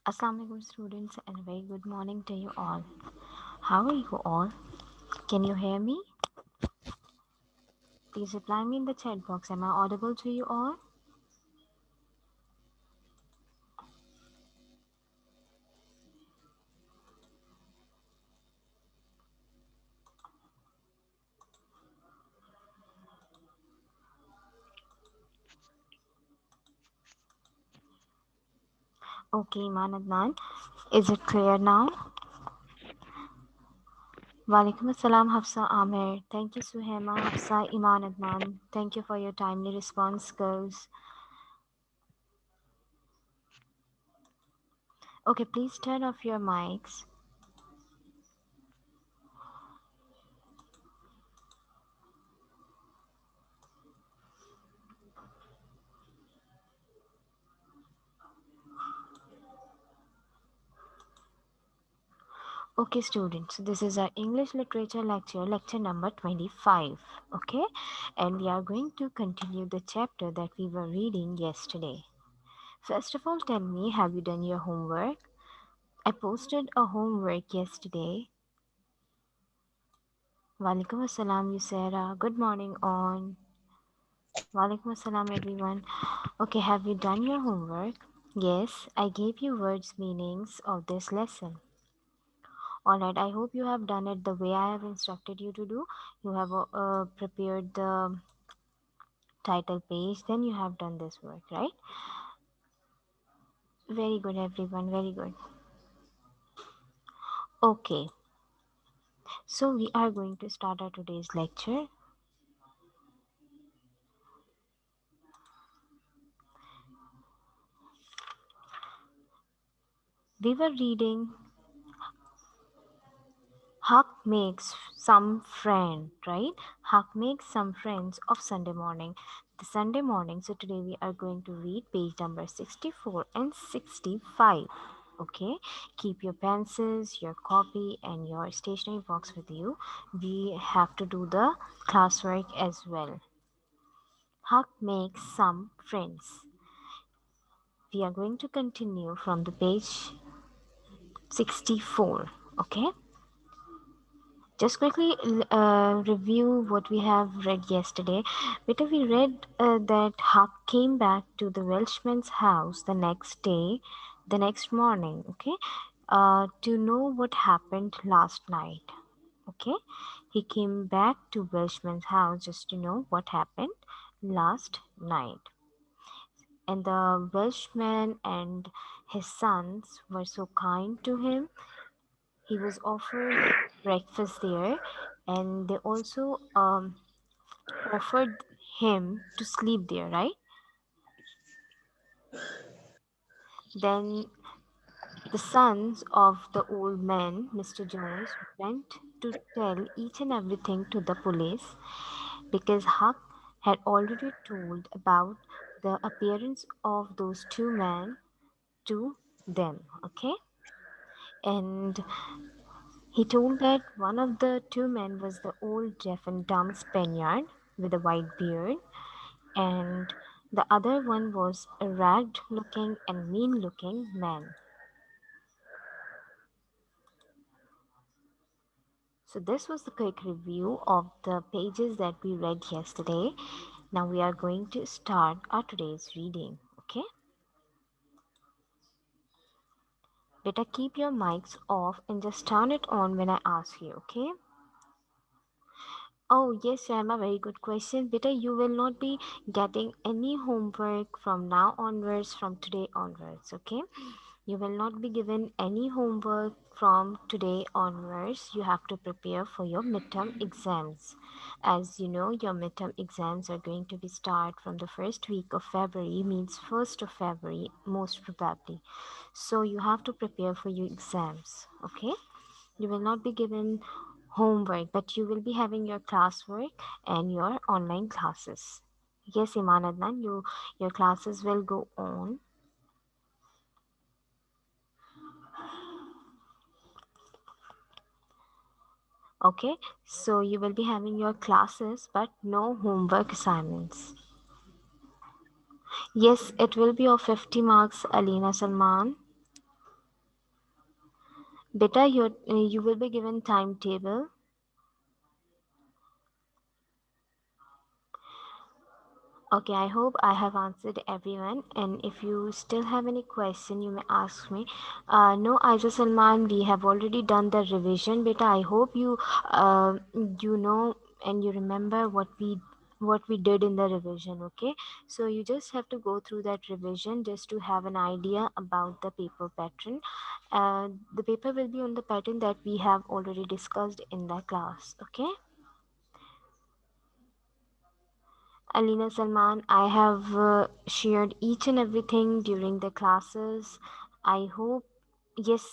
Assalamualaikum students and a very good morning to you all. How are you all? Can you hear me? Please reply me in the chat box. Am I audible to you all? Okay, Iman Adnan. Is it clear now? Walaikum Assalam Hafsa Amir. Thank you Suhaima Hafsa Iman Adnan. Thank you for your timely response, girls. Okay, please turn off your mics. Okay, students, this is our English literature lecture number 25. Okay, and we are going to continue the chapter that we were reading yesterday. First of all, tell me, have you done your homework? I posted a homework yesterday. Walaikum Assalam, Yusera. Good morning, on. Walaikum Assalam, everyone. Okay, have you done your homework? Yes, I gave you words meanings of this lesson. Alright, I hope you have done it the way I have instructed you to do. You have prepared the title page, then you have done this work, right? Very good, everyone, very good. Okay, so we are going to start our today's lecture. We were reading Huck makes some friend, right? Huck makes some friends of Sunday morning. The Sunday morning. So today we are going to read page number 64 and 65. Okay, keep your pencils, your copy, and your stationery box with you. We have to do the classwork as well. Huck makes some friends. We are going to continue from the page 64. Okay. Just quickly review what we have read yesterday. Beta, we read that Huck came back to the Welshman's house the next day, the next morning, okay, to know what happened last night. Okay, he came back to Welshman's house just to know what happened last night. And the Welshman and his sons were so kind to him. He was offered breakfast there, and they also offered him to sleep there, right? Then the sons of the old man, Mr. Jones, went to tell each and everything to the police because Huck had already told about the appearance of those two men to them, okay? And he told that one of the two men was the old deaf and dumb Spaniard with a white beard, and the other one was a ragged looking and mean looking man. So, this was the quick review of the pages that we read yesterday. Now, we are going to start our today's reading. Okay, better keep your mics off and just turn it on when I ask you. Okay. Oh, yes, Shama, very good question. Beta, you will not be getting any homework from now onwards, from today onwards, okay? You will not be given any homework from today onwards. You have to prepare for your midterm exams. As you know, your midterm exams are going to be start from the first week of February, means 1st of February, most probably. So you have to prepare for your exams, okay? You will not be given homework, but you will be having your classwork and your online classes. Yes, Iman Adnan, your classes will go on. Okay, so you will be having your classes, but no homework assignments. Yes, it will be of 50 marks, Alina Salman. Beta, you will be given timetable. Okay, I hope I have answered everyone. And if you still have any question, you may ask me. No, Aisha Salman, we have already done the revision. Beta, I hope you know and you remember what we did in the revision. Okay, so you just have to go through that revision just to have an idea about the paper pattern. The paper will be on the pattern that we have already discussed in the class. Okay. Alina Salman, I have shared each and everything during the classes. I hope, yes,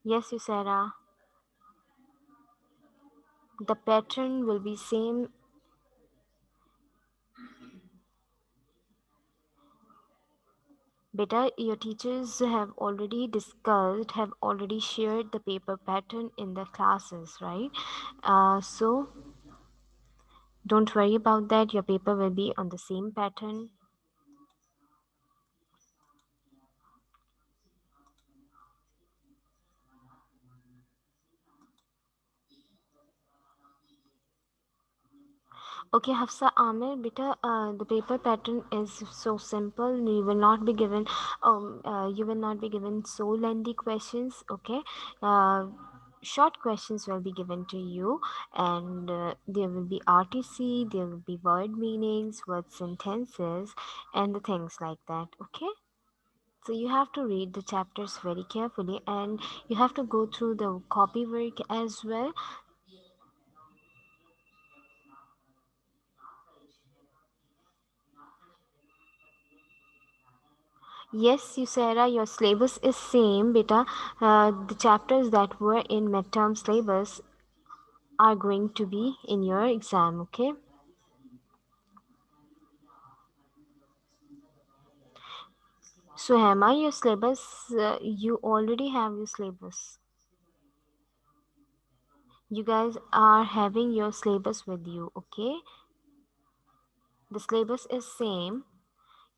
yes, Yusera, the pattern will be same. Beta, your teachers have already discussed, have already shared the paper pattern in the classes, right? So don't worry about that. Your paper will be on the same pattern. Okay, Hafsa Amir, beta, the paper pattern is so simple. You will not be given, you will not be given so lengthy questions. Okay, short questions will be given to you, and there will be RTC, there will be word meanings, word sentences, and the things like that. Okay. So you have to read the chapters very carefully, and you have to go through the copy work as well. Yes, you Sarah, your syllabus is same, beta. The chapters that were in midterm syllabus are going to be in your exam, okay? So, Hema, your syllabus, you already have your syllabus. You guys are having your syllabus with you, okay? The syllabus is same.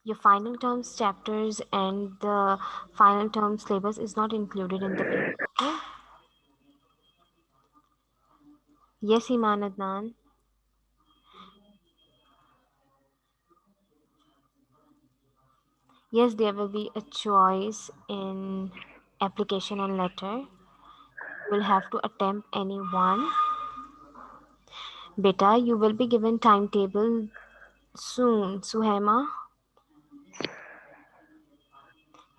Your final terms chapters and the final term syllabus is not included in the paper, okay? Yes, Iman Adnan. Yes, there will be a choice in application and letter. You will have to attempt any one. Beta, you will be given timetable soon, Suhaima.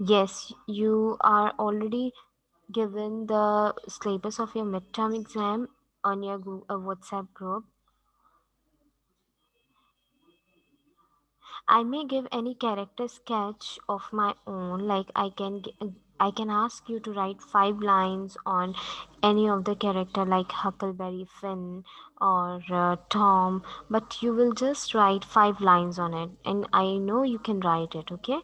Yes, you are already given the syllabus of your midterm exam on your WhatsApp group. I may give any character sketch of my own, like I can ask you to write 5 lines on any of the character like Huckleberry Finn or Tom, but you will just write 5 lines on it, and I know you can write it, okay?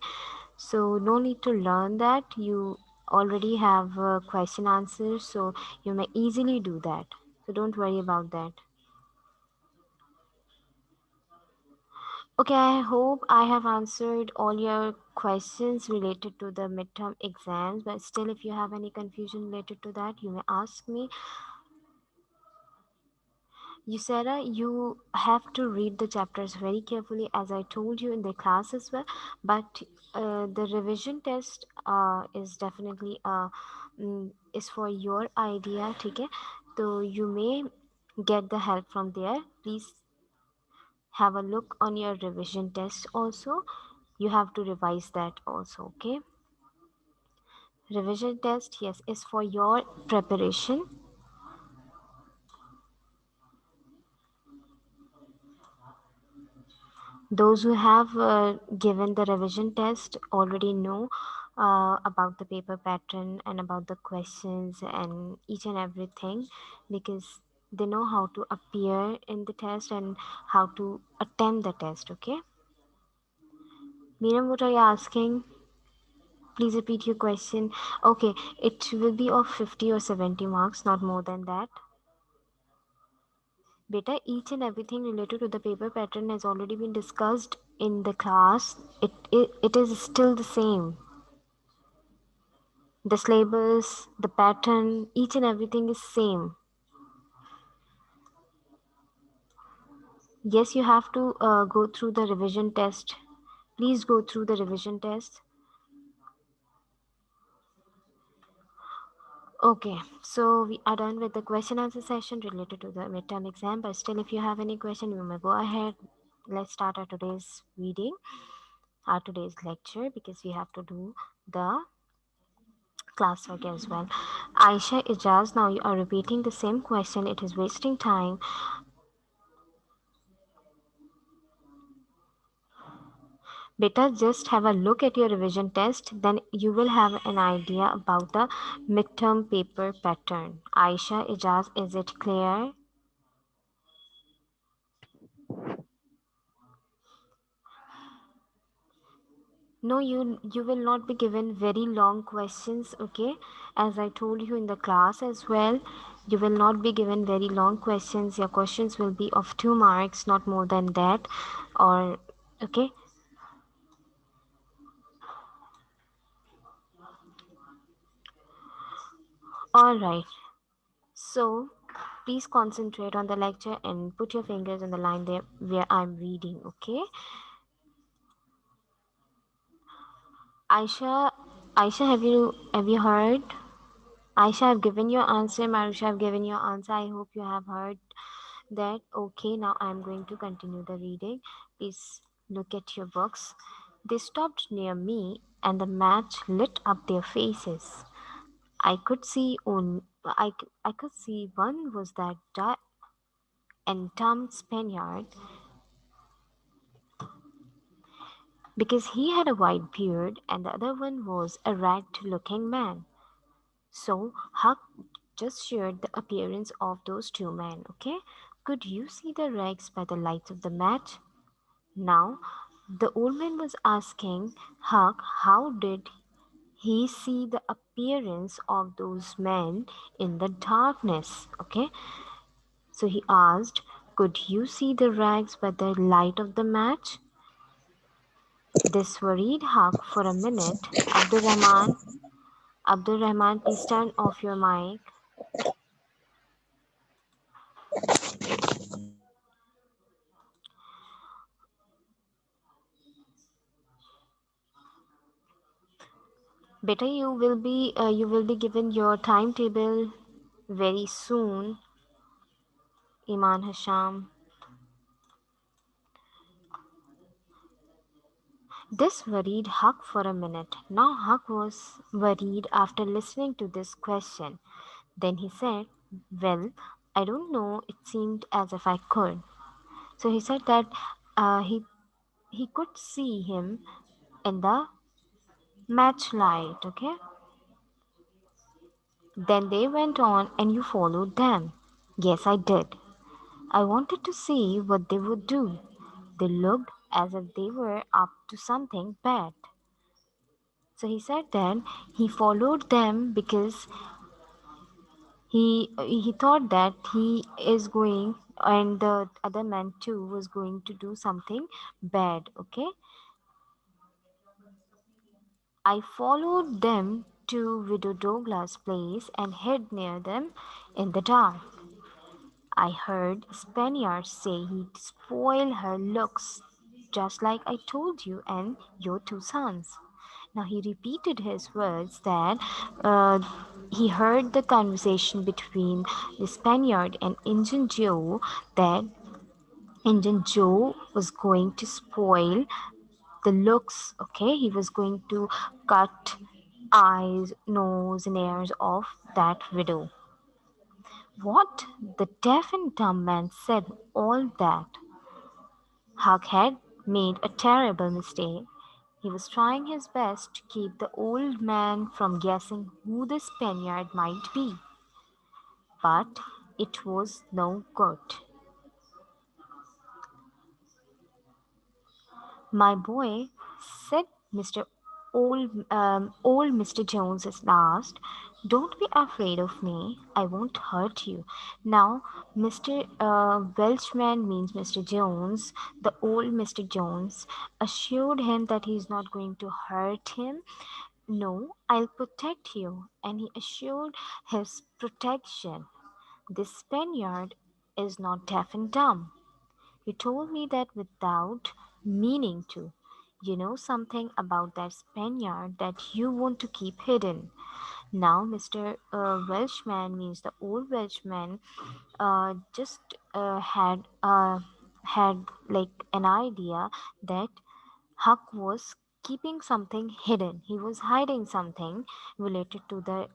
So no need to learn that. You already have question answers, so you may easily do that. So don't worry about that. Okay, I hope I have answered all your questions related to the midterm exams, but still, if you have any confusion related to that, you may ask me. Sarah, you have to read the chapters very carefully, as I told you in the class as well. But the revision test is definitely is for your idea, okay? So you may get the help from there. Please have a look on your revision test also. You have to revise that also, okay? Revision test, yes, is for your preparation. Those who have given the revision test already know about the paper pattern and about the questions and each and everything, because they know how to appear in the test and how to attempt the test, okay? Miriam, what are you asking? Please repeat your question. Okay, it will be of 50 or 70 marks, not more than that. Beta, each and everything related to the paper pattern has already been discussed in the class. It is still the same. The syllabus, the pattern, each and everything is same. Yes, you have to go through the revision test. Please go through the revision test. Okay, so we are done with the question answer session related to the midterm exam. But still, if you have any question, you may go ahead. Let's start our today's reading, our today's lecture, because we have to do the classwork as well. Aisha Ijaz, now you are repeating the same question. It is wasting time. Beta, just have a look at your revision test, then you will have an idea about the midterm paper pattern. Aisha Ijaz, is it clear? No, you will not be given very long questions, okay? As I told you in the class as well, you will not be given very long questions. Your questions will be of 2 marks, not more than that. Or okay? All right. So, please concentrate on the lecture and put your fingers on the line there where I'm reading, okay? Aisha, Aisha, have you heard? Aisha, I've given your answer. Marusha, I've given your answer. I hope you have heard that. Okay, now I'm going to continue the reading. Please look at your books. They stopped near me, and the match lit up their faces. I could see one was that and Tom Spaniard because he had a white beard, and the other one was a rat looking man. So Huck just shared the appearance of those two men, okay? Could you see the rags by the light of the match? Now, the old man was asking Huck how did he see the appearance of those men in the darkness, okay? So he asked, could you see the rags by the light of the match? This worried Huck for a minute. Abdul Rahman, please turn off your mic. Better you will be given your timetable very soon, Iman Hasham. This worried Huck for a minute. Now Huck was worried after listening to this question. Then he said, well, I don't know, it seemed as if I could. So he said that he could see him in the match light, okay? Then they went on and you followed them. Yes, I did. I wanted to see what they would do. They looked as if they were up to something bad. So he said that he followed them because he thought that he is going and the other man too was going to do something bad, okay? I followed them to Widow Douglas' place and hid near them in the dark. I heard Spaniard say he'd spoil her looks, just like I told you and your two sons. Now he repeated his words that he heard the conversation between the Spaniard and Injun Joe that Injun Joe was going to spoil the looks, okay? He was going to cut eyes, nose, and ears of that widow. What? The deaf and dumb man said all that. Huck had made a terrible mistake. He was trying his best to keep the old man from guessing who the Spaniard might be, but it was no good. My boy, said old Mr. Jones at last, don't be afraid of me. I won't hurt you. Now, Mr. Welchman means Mr. Jones. The old Mr. Jones assured him that he's not going to hurt him No, I'll protect you, and he assured his protection. This Spaniard is not deaf and dumb. He told me that without meaning to. You know something about that Spaniard that you want to keep hidden. Now, Mr. Welshman means the old Welshman just had like an idea that Huck was keeping something hidden. He was hiding something related to the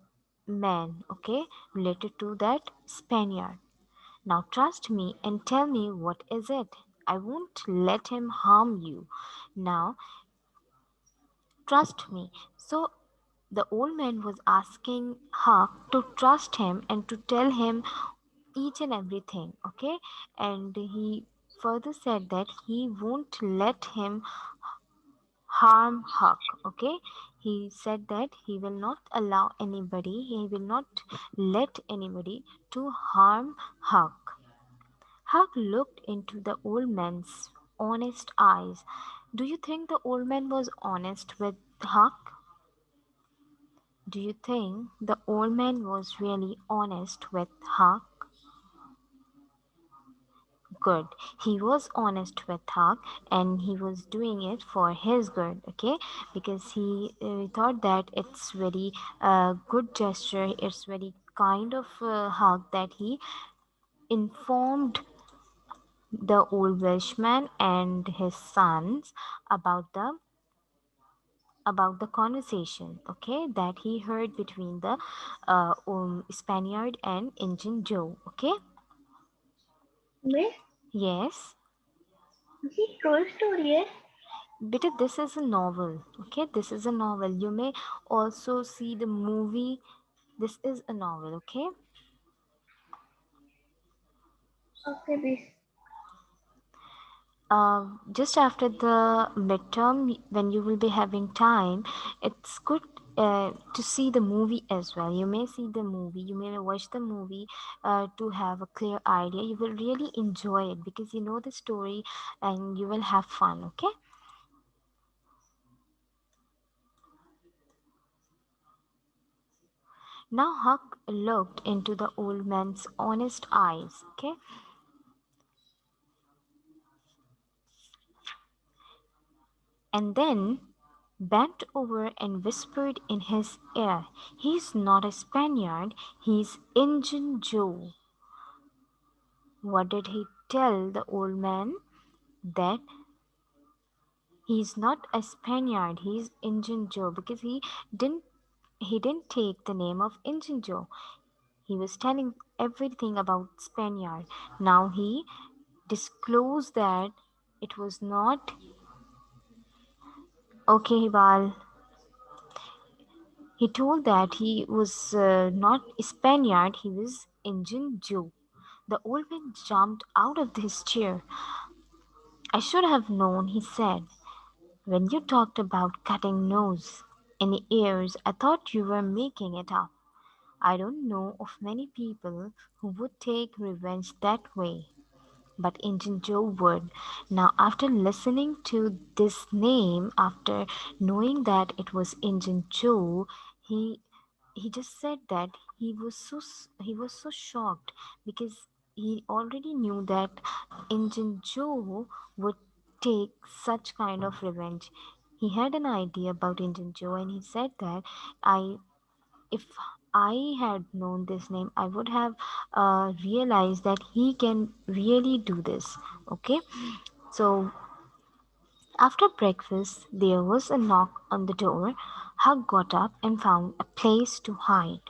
man, okay, related to that Spaniard. Now trust me and tell me what is it. I won't let him harm you. Now trust me. So the old man was asking Huck to trust him and to tell him each and everything, okay? And he further said that he won't let him harm Huck, okay? He said that he will not allow anybody, he will not let anybody to harm Huck. Huck looked into the old man's honest eyes. Do you think the old man was honest with Huck? Do you think the old man was really honest with Huck? Good. He was honest with Huck and he was doing it for his good, okay? Because he thought that it's very good gesture, it's very kind of Huck that he informed the old Welshman and his sons about the conversation, okay, that he heard between the Spaniard and Injun Joe, okay. Miss, Yes, this is true story है. but this is a novel, okay, this is a novel. You may also see the movie. This is a novel, okay. Okay, miss. Just after the midterm, when you will be having time, it's good to see the movie as well. You may see the movie, you may watch the movie to have a clear idea. You will really enjoy it because you know the story and you will have fun, okay? Now Huck looked into the old man's honest eyes, okay? And then bent over and whispered in his ear, "He's not a Spaniard, he's Injun Joe." What did he tell the old man? That he's not a Spaniard, he's Injun Joe, because didn't he didn't take the name of Injun Joe. He was telling everything about Spaniard. Now he disclosed that it was not okay, Hibal. He told that he was not Spaniard, he was Injun Jew. The old man jumped out of his chair. "I should have known," he said. "When you talked about cutting nose and ears, I thought you were making it up. I don't know of many people who would take revenge that way, but Injun Joe would." Now, after listening to this name, after knowing that it was Injun Joe, he he just said that he was so shocked because he already knew that Injun Joe would take such kind of revenge. He had an idea about Injun Joe, and he said that I if I had known this name, I would have realized that he can really do this. Okay, so after breakfast, there was a knock on the door. Hug got up and found a place to hide.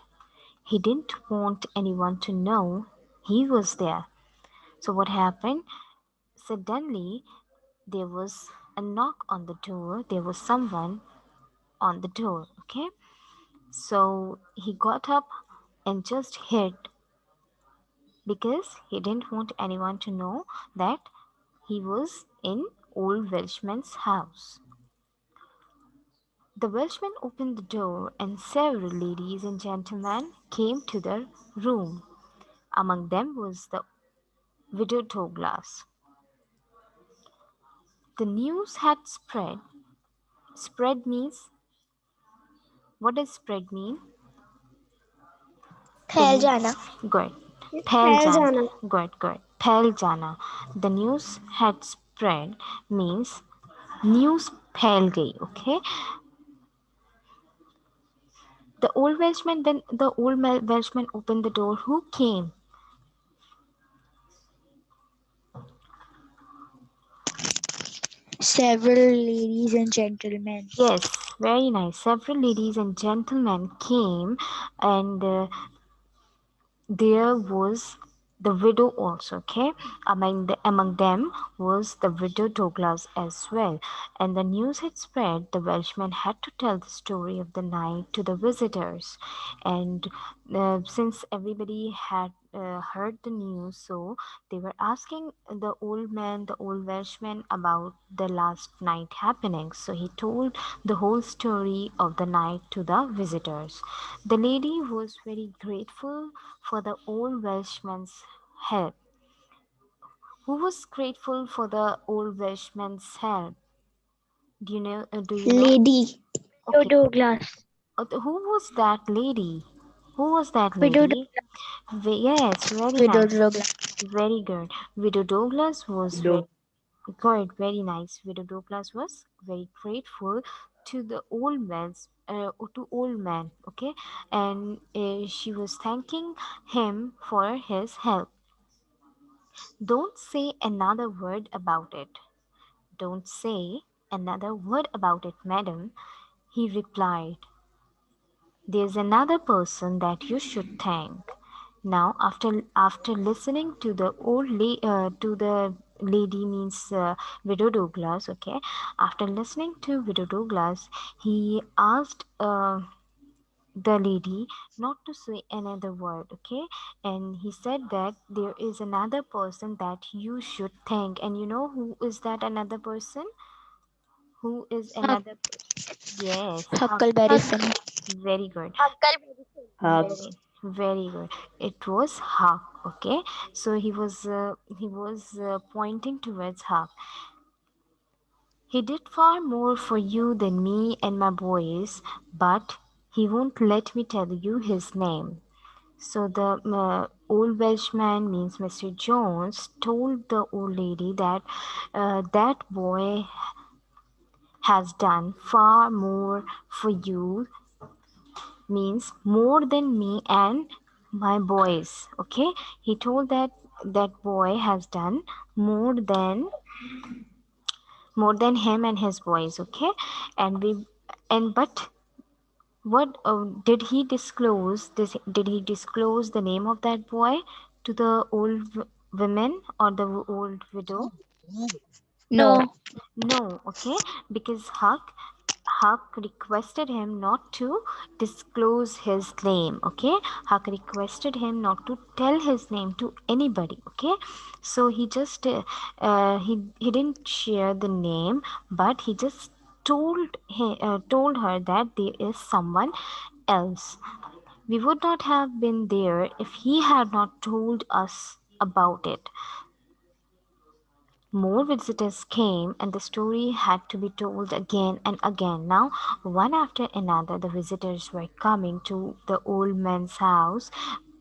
He didn't want anyone to know he was there. So, what happened? Suddenly, there was a knock on the door. There was someone on the door. Okay, so he got up and just hid because he didn't want anyone to know that he was in old Welshman's house. The Welshman opened the door and several ladies and gentlemen came to the room. Among them was the widow Douglas. The news had spread. Spread means What does spread mean? The फैल new जाना. good. Phail फैल jana. जाना. Good. Phail jana. The news had spread means news phail gayi. Okay. The old Welshman. When the old Welshman opened the door, who came? Several ladies and gentlemen. Yes, very nice. Several ladies and gentlemen came, and there was the widow also. Okay, among them was the widow Douglas as well. And the news had spread. The Welshman had to tell the story of the night to the visitors, and since everybody had heard the news, so they were asking the old man, the old Welshman, about the last night happenings. So he told the whole story of the night to the visitors. The lady was very grateful for the old Welshman's help. Who was grateful for the old Welshman's help? Do you know? Do you know? Lady. Widow Okay. Douglas. Who was that lady? Who was that Widow lady? Yes, very Widow nice. Douglas. Very good. Widow Douglas was very Widow. good. Very nice. Widow Douglas was very grateful to the old man's to old man. Okay, and she was thanking him for his help. Don't say another word about it. Don't say another word about it, madam, he replied. There's another person that you should thank. Now, after listening to the to the lady means Widow Douglas, okay. After listening to Widow Douglas, he asked the lady not to say another word, okay. And he said that there is another person that you should thank. And you know who is that another person? Who is Huck. another person? Yes, Huck. Huckleberry Huck. Finn. Very good. Huckleberry Finn. Hug. Very good. It was Huck. Okay, so he was pointing towards Huck. He did far more for you than me and my boys, but he won't let me tell you his name. So the old Welshman means Mr. Jones told the old lady that that boy has done far more for you means more than me and my boys. Okay, he told that that boy has done more than more than him and his boys. Okay, and we and but what did he disclose this? Did he disclose the name of that boy to the old women or the old widow? No. No. No, okay, because Huck requested him not to disclose his name. Okay, Huck requested him not to tell his name to anybody. Okay, so he just he didn't share the name, but he just told her that there is someone else. We would not have been there if he had not told us about it. More visitors came, and the story had to be told again and again. Now, one after another, the visitors were coming to the old man's house,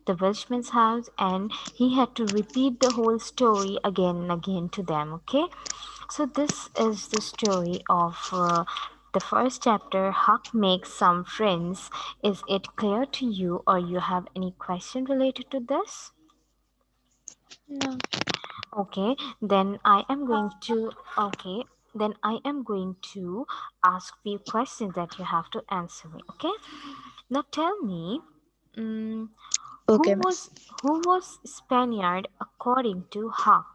the Welshman's house, and he had to repeat the whole story again and again to them. Okay, so this is the story of the first chapter. Huck makes some friends. Is it clear to you, or you have any question related to this? No. Okay, then I am going to okay, then I am going to ask few questions that you have to answer me. Okay, now tell me, mm, Okay, ma'am. who was Spaniard according to Huck?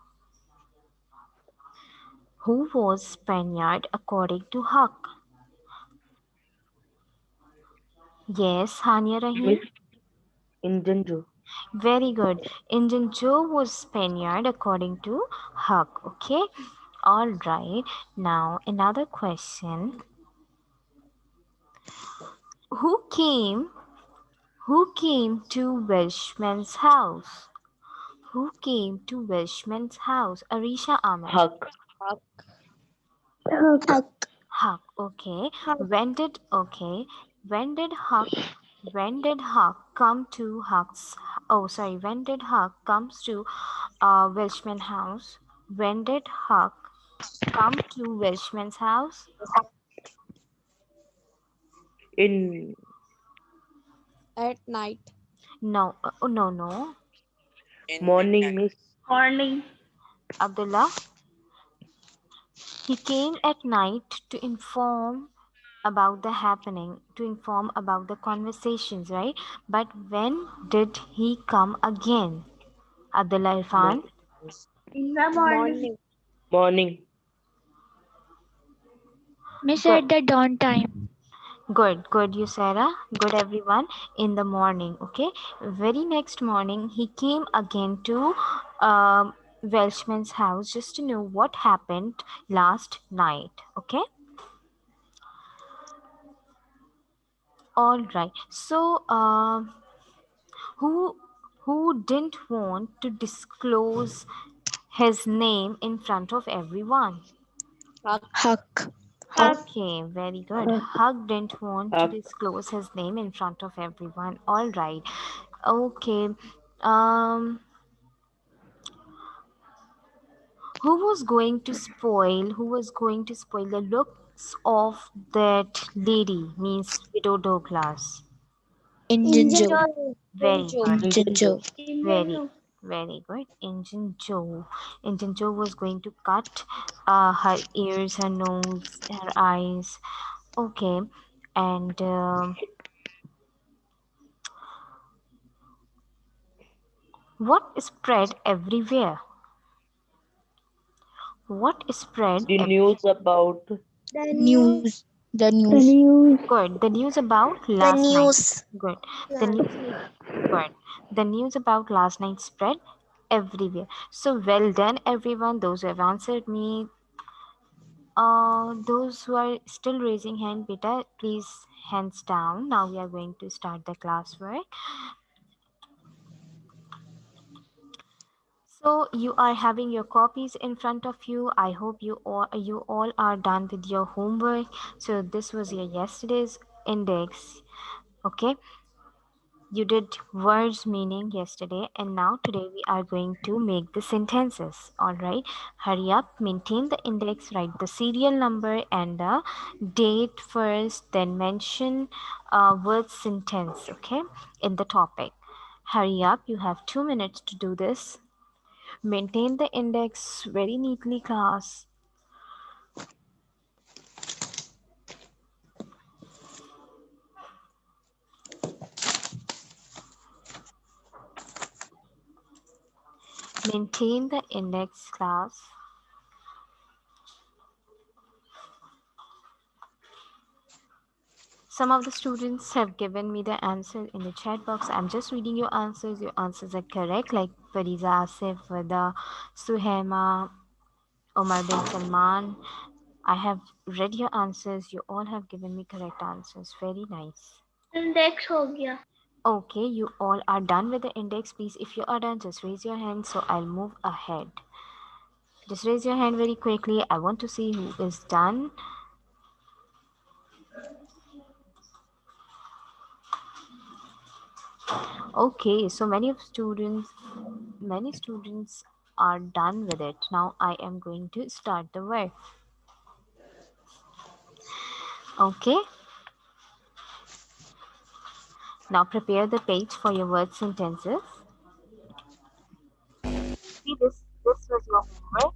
Who was Spaniard according to Huck? Yes, Hania Rahim. Miss Indian Joe. Very good. Indian Joe was Spaniard according to Huck. Okay, all right. Now another question. Who came Who came to Welshman's house? Who came to Welshman's house? Arisha Ahmed. Hug. Huck. Huck. Huck. Okay. Huck. When did okay? When did Huck come to Huck's oh sorry when did Huck comes to Welshman house? When did Huck come to Welshman's house? In At night. No, no. morning, miss. Morning. Abdullah, he came at night to inform about the happening, to inform about the conversations, right? But when did he come again? Abdullah Irfan? Morning, miss. In the morning. Morning. Morning. Miss Good. at the dawn time. Good, you Sarah. Good, everyone. In the morning, okay. Very next morning, he came again to Welshman's house just to know what happened last night, okay. All right. So, who didn't want to disclose his name in front of everyone? Huck. Hug. Okay, very good. Hug didn't want to Up. disclose his name in front of everyone. All right. Okay. Um, who was going to spoil the looks of that lady? Means Widow Douglas. Indian Indian Joe. Joe. Very good. Indian Indian Joe. Joe. Indian Very, Joe. very good. Engine Joe. Engine Joe was going to cut her ears, her nose, her eyes. Okay. And what spread everywhere? What spread The news about The news. News. The The news. news. good? The news about The last night. news. Good. The news good. The news about last night spread everywhere. So well done, everyone. Those who have answered me. Those who are still raising hand, beta, please hands down. Now we are going to start the classwork. So you are having your copies in front of you. I hope you all are done with your homework. So this was your yesterday's index. Okay, you did words meaning yesterday, and now today we are going to make the sentences. All right, hurry up, maintain the index, write the serial number and the date first, then mention word sentence, okay, in the topic. Hurry up, you have 2 minutes to do this. Maintain the index very neatly, class. Maintain the index, class. Some of the students have given me the answer in the chat box. I'm just reading your answers. Your answers are correct, like Fariza Asif, Vada, Suhaima, Omar bin Salman. I have read your answers. You all have given me correct answers. Very nice. Index हो गया. Okay, you all are done with the index. Please, if you are done, just raise your hand so I'll move ahead. Just raise your hand very quickly. I want to see who is done. Okay, so many students are done with it. Now I am going to start the work. Okay, now prepare the page for your word sentences. See, this was your homework.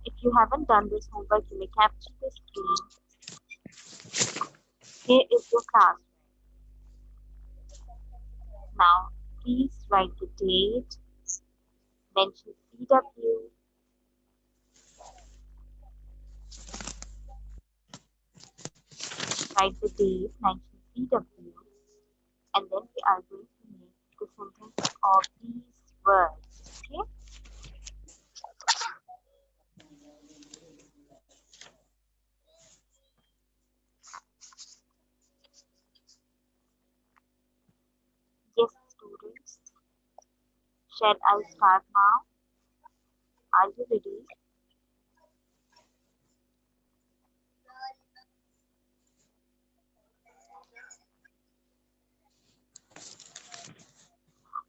If you haven't done this homework, you may capture the screen. Here is your class. Now, please write the date, mention CW, write the date, mention CW, and then we are going to make the sentences of these words. Okay? Shall I start now? Are you ready?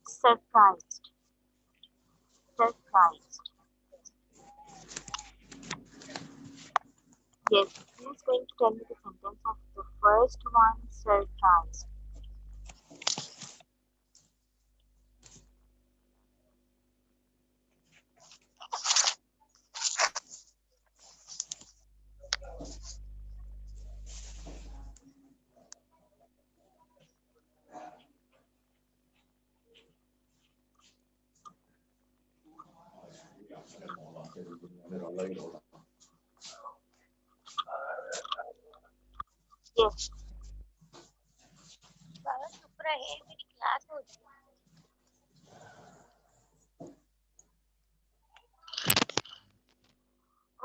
Surprised. Surprised. Yes, who is going to tell me the sentence of the first one? Surprised. Yes.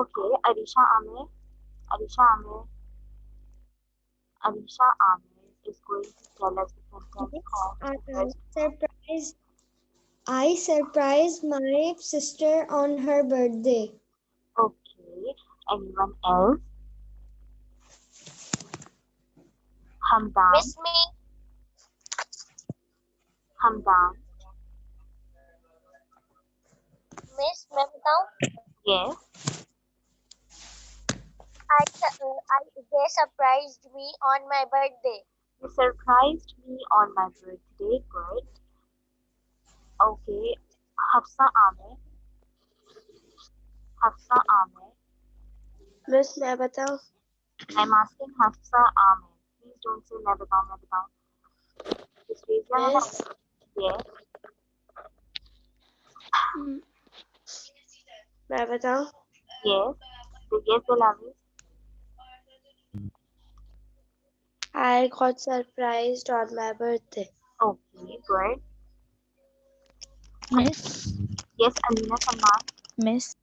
Okay, Arisha Amir. Arisha Amir. Arisha Amir is going to tell us the sentence of the first one. I surprised my sister on her birthday. Okay, anyone else? Hamdan. Miss me. Hamdan. Miss, मैं बताऊं? Yes. They surprised me on my birthday. You surprised me on my birthday. Good. Okay. Hafsa Amir. Hafsa Amir. Miss, मैं बताऊं? I'm asking Hafsa Amir. Please don't say मैं बताऊं, मैं बताऊं. Just raise your hand. Yes. Yes. मैं बताऊं? Yes. Yes, Delavis. I got surprised on my birthday. Okay, good. Miss. Yes, Alina Salman. Miss.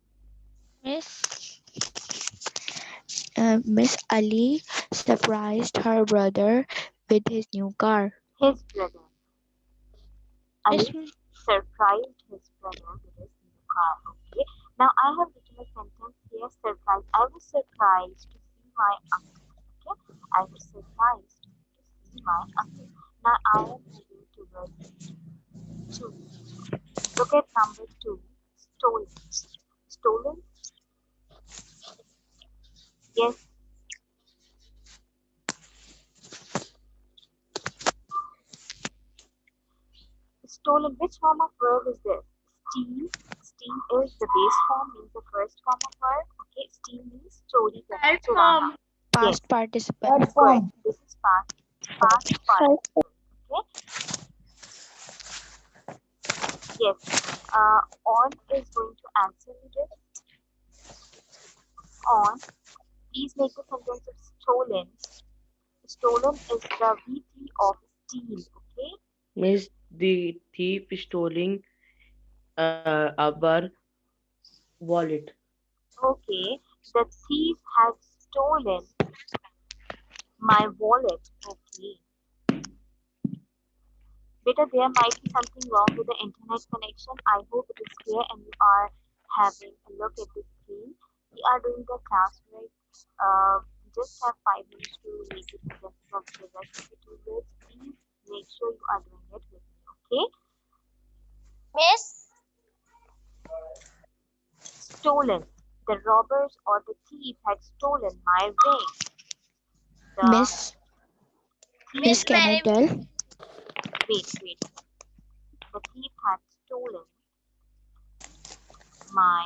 Miss Ali surprised her brother with his new car. His brother. Miss. Ali surprised his brother with his new car. Okay. Now I have written a sentence here. Surprised. I was surprised to see my uncle. Okay. I was surprised to see my uncle. Now I am moving towards 2. Look at number 2. Stolen. Stolen? Yes. Stolen. Which form of verb is this? Steal. Steal is the base form, means the first form of verb. Okay. Steal means chori karna, Third churana. form. Past participle. Good. This is past participle. Okay. Yes. On is going to answer me this. On. Please make the sentence of stolen. Stolen is the V3 of steal. Okay. Miss, the thief stealing our wallet. Okay. The thief has stolen my wallet. Okay. Beta, there might be something wrong with the internet connection. I hope it is clear and you are having a look at the screen. We are doing the class right. We just have 5 minutes to make the sentences of the rest of the 2 words. Please make sure you are doing it with me. Okay. Miss, Stolen. The robbers or the thief had stolen my ring. The Miss. thief, Miss, can I tell? wait. The thief had stolen my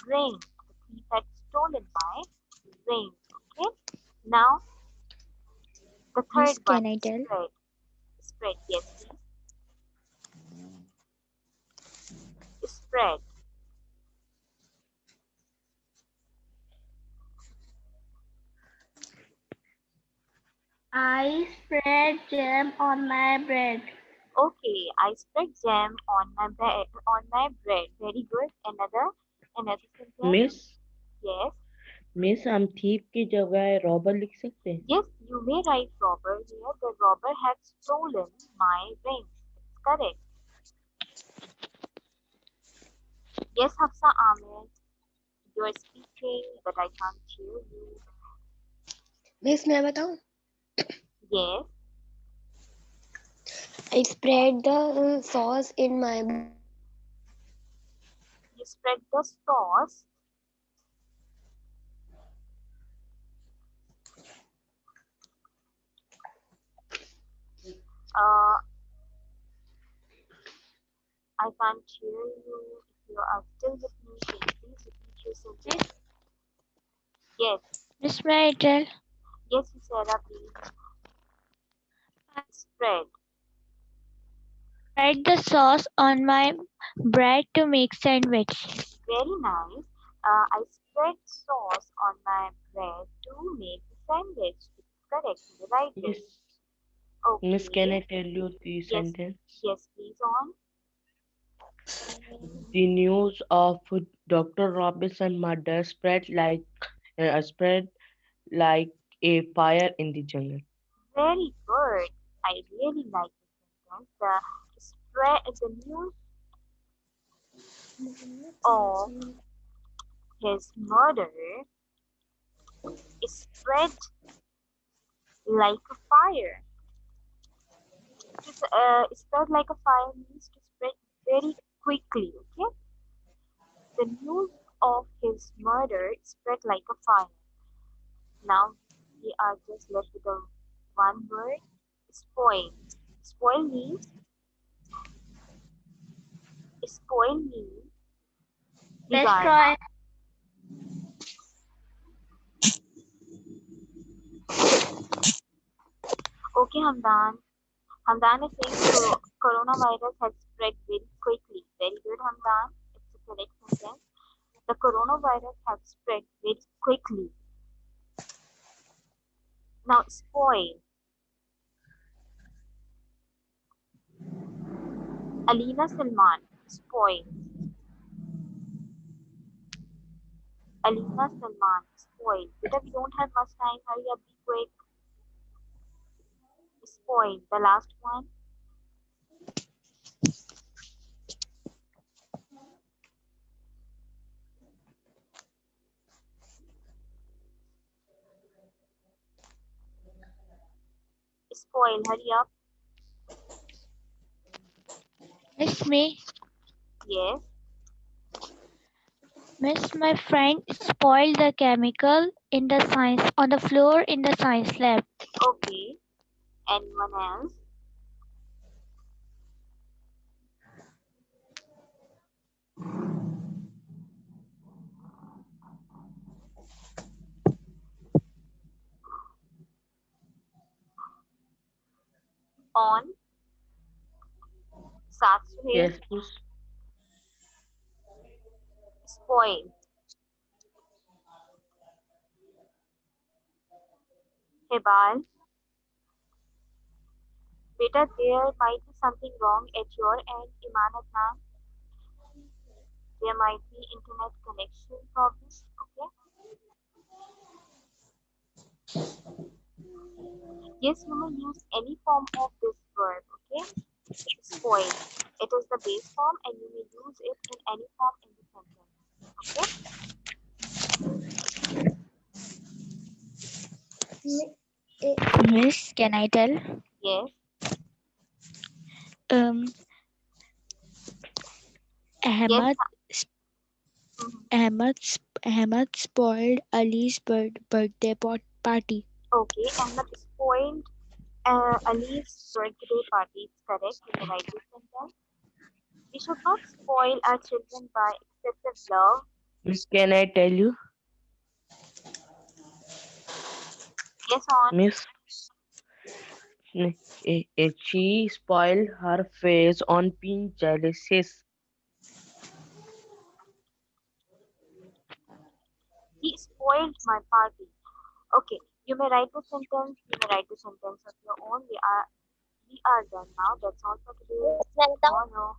ring. The thief had stolen my ring. Okay. Now the Miss, third can one. I tell? Spread. Spread. Yes, please. Spread. I spread jam on my bread. Okay. I spread jam on my bread. Very good. Another sentence. Miss, Yes. Miss हम thief की जगह robber लिख सकते हैं? Yes, you may write robber here. The robber had stolen my ring. It's correct. Yes, Hafsa Ahmed, you are speaking, but I can't hear you. Miss मैं बताऊं Yes, I spread the sauce in my you spread the sauce. Uh, I can't hear you. If you are still with me, can you please repeat your sentence? Yes, Miss Marital, yes, Sarah, please. Spread. spread the sauce on my bread to make sandwich. Very nice. I spread sauce on my bread to make the sandwich. It's correct. You write it. Miss, can Okay. I tell you the Yes. sentence? Yes, please on. The news of Dr. Robinson murder spread like a fire in the jungle. Very good. I really like the sentence. The news of his murder is spread like a fire. Spread like a fire means to spread very quickly. Okay. The news of his murder spread like a fire. Now we are just left with the one word, spoil. Spoil means spoil means बिगाड़ना. Destroy. Okay, Hamdan. Hamdan is saying the coronavirus has spread very quickly. Very good, Hamdan. It's a correct sentence. The coronavirus has spread very quickly. Now, spoil. Alina Salman, spoil. Alina Salman, spoil. Beta, we don't have much time. Hurry up, be quick. Spoil. The last one. Spoil. Hurry up. Miss me, Yes. Miss, my friend spoiled the chemical in the science on the floor in the science lab. Okay. Anyone else? On. Saat Suhail. Yes, Miss. Spoil. Hebal. Beta, there might be something wrong at your end, Iman Adnan. There might be internet connection problems. Okay. Yes, you may use any form of this verb. Okay. Spoil. It is the base form, and you may use it in any form in the sentence. Okay. Miss, can I tell? Yes. Um, Yes. Ahmad, Mhm. Ahmad spoiled Ali's birthday party. Okay. Ahmed spoiled Ali's birthday party. It's correct. You may write this sentence. We should not spoil our children by excessive love. Miss, can I tell you? Yes, on. Miss, she spoiled her face on being jealous. He spoiled my party. Okay, you may write the sentence. You may write the sentence of your own. We are done now. That's all for today. मैं बताऊं Tomorrow.